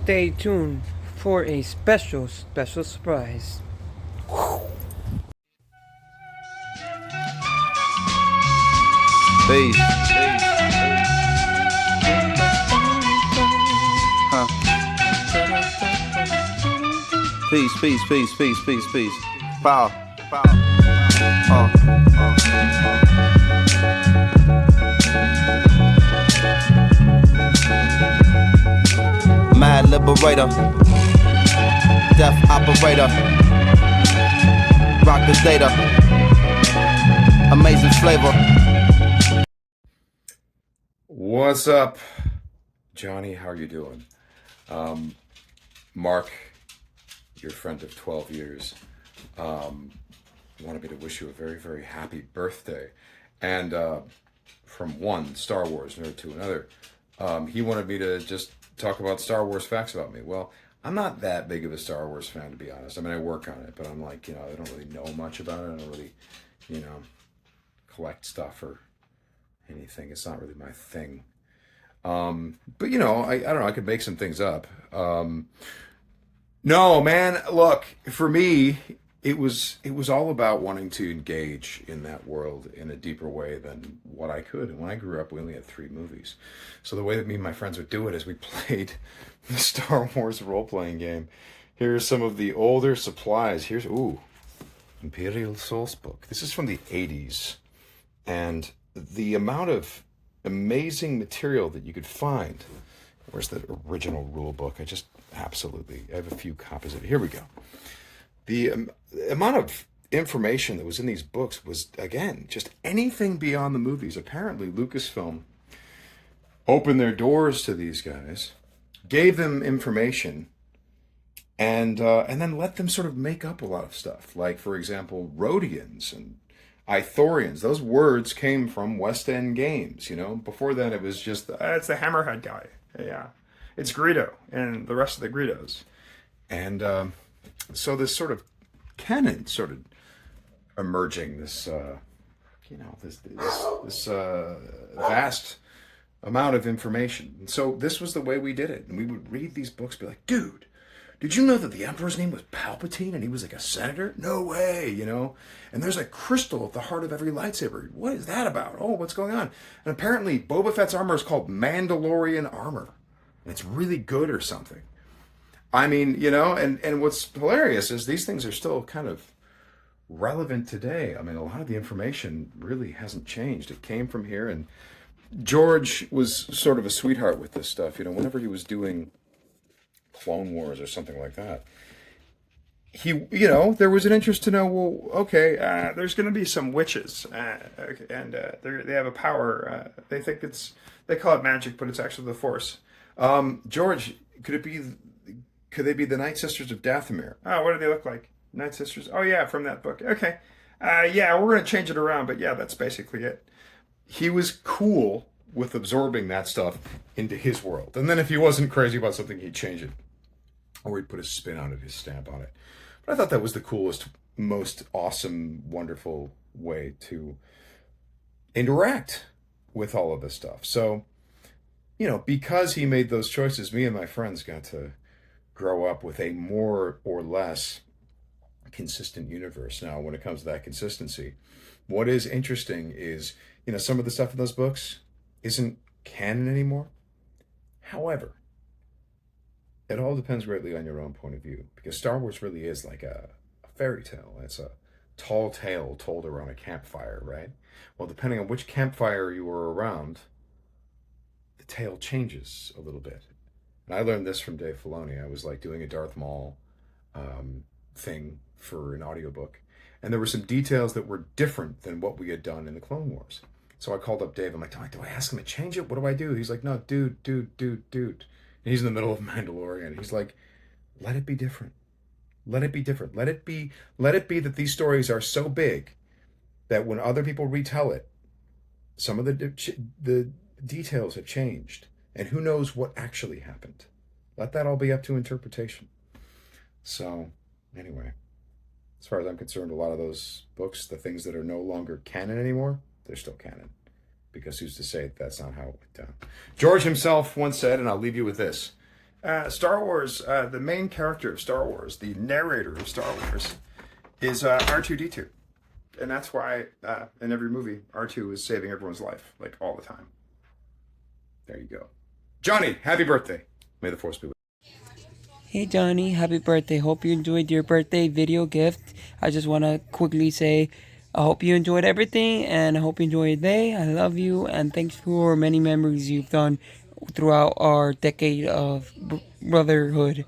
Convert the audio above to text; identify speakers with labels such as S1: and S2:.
S1: stay tuned for a special surprise.
S2: Peace. Huh. Peace. Power. Mad liberator. Death operator. Rock the data. Amazing flavor.
S3: What's up, Johnny? How are you doing? Mark, your friend of 12 years, wanted me to wish you a very, very happy birthday. And from one Star Wars nerd to another, he wanted me to just talk about Star Wars facts about me. Well, I'm not that big of a Star Wars fan, to be honest. I mean, I work on it, but I'm like, I don't really know much about it. I don't really, collect stuff or anything. It's not really my thing. But I don't know, I could make some things up. No, man, look, for me, it was all about wanting to engage in that world in a deeper way than what I could. And when I grew up, we only had 3 movies. So the way that me and my friends would do it is we played the Star Wars role-playing game. Here's some of the older supplies. Here's, Imperial Source Book. This is from the 80s. And the amount of amazing material that you could find. Where's the original rule book? I have a few copies of it. Here we go. The amount of information that was in these books was, again, just anything beyond the movies. Apparently, Lucasfilm opened their doors to these guys, gave them information, and then let them sort of make up a lot of stuff. Like, for example, Rhodians and Ithorians. Those words came from West End games, Before then, it was just, it's the Hammerhead guy. Yeah. It's Greedo and the rest of the Greedos. And so this sort of canon started emerging, this vast amount of information. And so this was the way we did it. And we would read these books, be like, dude, did you know that the Emperor's name was Palpatine and he was like a senator? No way, And there's a crystal at the heart of every lightsaber. What is that about? Oh, what's going on? And apparently Boba Fett's armor is called Mandalorian armor. And it's really good or something. I mean, and what's hilarious is these things are still kind of relevant today. I mean, a lot of the information really hasn't changed. It came from here, and George was sort of a sweetheart with this stuff. Whenever he was doing Clone Wars or something like that, there was an interest to know, well, okay, there's going to be some witches, and they have a power. They think they call it magic, but it's actually the Force. George, could they be the Night Sisters of Dathomir? Oh, what do they look like? Night Sisters? Oh, yeah, from that book. Okay. Yeah, we're going to change it around, but yeah, that's basically it. He was cool with absorbing that stuff into his world. And then if he wasn't crazy about something, he'd change it. Or he'd put his spin on it, his stamp on it. But I thought that was the coolest, most awesome, wonderful way to interact with all of this stuff. So, because he made those choices, me and my friends got to grow up with a more or less consistent universe. Now, when it comes to that consistency, what is interesting is, some of the stuff in those books isn't canon anymore. However, it all depends greatly on your own point of view, because Star Wars really is like a fairy tale. It's a tall tale told around a campfire, right? Well, depending on which campfire you were around, the tale changes a little bit. And I learned this from Dave Filoni. I was like doing a Darth Maul thing for an audiobook, and there were some details that were different than what we had done in the Clone Wars. So I called up Dave. I'm like, do I ask him to change it? What do I do? He's like, no, dude. And he's in the middle of Mandalorian. He's like, let it be different. Let it be different. Let it be that these stories are so big that when other people retell it, some of the details have changed. And who knows what actually happened. Let that all be up to interpretation. So, anyway, as far as I'm concerned, a lot of those books, the things that are no longer canon anymore, they're still canon. Because who's to say that's not how it went down? George himself once said, and I'll leave you with this, Star Wars, the main character of Star Wars, the narrator of Star Wars, is R2D2. And that's why in every movie, R2 is saving everyone's life, like all the time. There you go. Johnny, happy birthday. May the force be with you.
S1: Hey Johnny, happy birthday. Hope you enjoyed your birthday video gift. I just want to quickly say I hope you enjoyed everything and I hope you enjoy your day. I love you and thanks for many memories you've done throughout our decade of brotherhood.